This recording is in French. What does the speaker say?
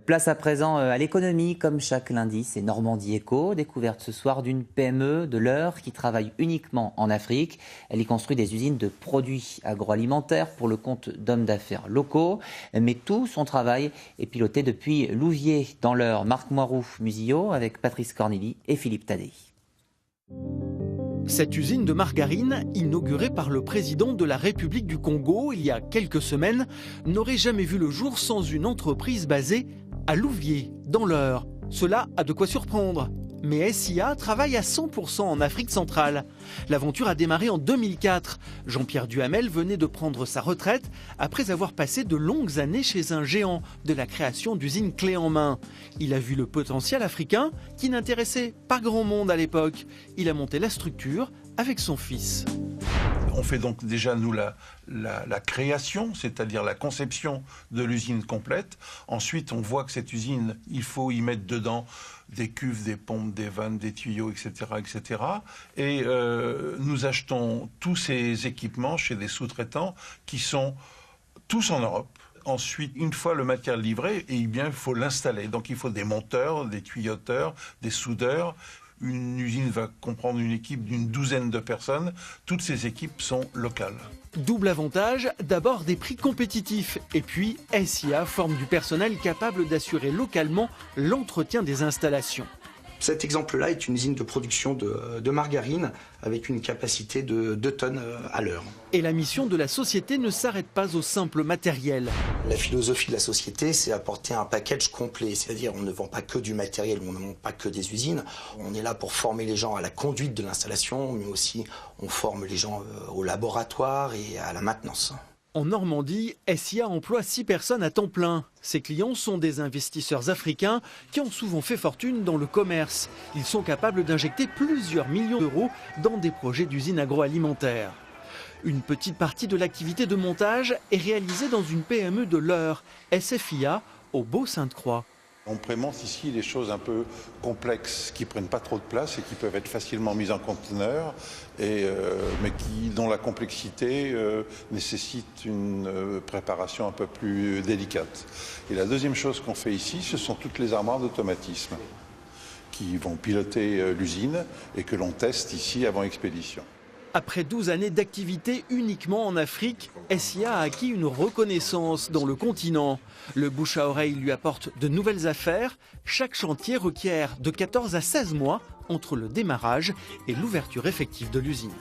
Place à présent à l'économie, comme chaque lundi, c'est Normandie Éco, découverte ce soir d'une PME de l'Eure qui travaille uniquement en Afrique. Elle y construit des usines de produits agroalimentaires pour le compte d'hommes d'affaires locaux. Mais tout son travail est piloté depuis Louviers dans l'Eure. Marc Moiroux-Musillo avec Patrice Cornili et Philippe Tadei. Cette usine de margarine, inaugurée par le président de la République du Congo il y a quelques semaines, n'aurait jamais vu le jour sans une entreprise basée à Louviers, dans l'Eure. Cela a de quoi surprendre. Mais SIA travaille à 100% en Afrique centrale. L'aventure a démarré en 2004. Jean-Pierre Duhamel venait de prendre sa retraite après avoir passé de longues années chez un géant de la création d'usines clés en main. Il a vu le potentiel africain qui n'intéressait pas grand monde à l'époque. Il a monté la structure avec son fils. On fait donc déjà, nous, la création, c'est-à-dire la conception de l'usine complète. Ensuite, on voit que cette usine, il faut y mettre dedans des cuves, des pompes, des vannes, des tuyaux, etc. etc. Et nous achetons tous ces équipements chez des sous-traitants qui sont tous en Europe. Ensuite, une fois le matériel livré, eh bien, il faut l'installer. Donc il faut des monteurs, des tuyauteurs, des soudeurs. Une usine va comprendre une équipe d'une douzaine de personnes. Toutes ces équipes sont locales. Double avantage, d'abord des prix compétitifs. Et puis, SIA forme du personnel capable d'assurer localement l'entretien des installations. Cet exemple-là est une usine de production de margarine avec une capacité de 2 tonnes à l'heure. Et la mission de la société ne s'arrête pas au simple matériel. La philosophie de la société, c'est apporter un package complet. C'est-à-dire on ne vend pas que du matériel, on ne monte pas que des usines. On est là pour former les gens à la conduite de l'installation, mais aussi on forme les gens au laboratoire et à la maintenance. En Normandie, SIA emploie 6 personnes à temps plein. Ses clients sont des investisseurs africains qui ont souvent fait fortune dans le commerce. Ils sont capables d'injecter plusieurs millions d'euros dans des projets d'usines agroalimentaires. Une petite partie de l'activité de montage est réalisée dans une PME de l'Eure, SFIA, au Beau-Sainte-Croix. On prémonte ici les choses un peu complexes qui ne prennent pas trop de place et qui peuvent être facilement mises en conteneur, mais dont la complexité nécessite une préparation un peu plus délicate. Et la deuxième chose qu'on fait ici, ce sont toutes les armoires d'automatisme qui vont piloter l'usine et que l'on teste ici avant expédition. Après 12 années d'activité uniquement en Afrique, SIA a acquis une reconnaissance dans le continent. Le bouche à oreille lui apporte de nouvelles affaires. Chaque chantier requiert de 14 à 16 mois entre le démarrage et l'ouverture effective de l'usine.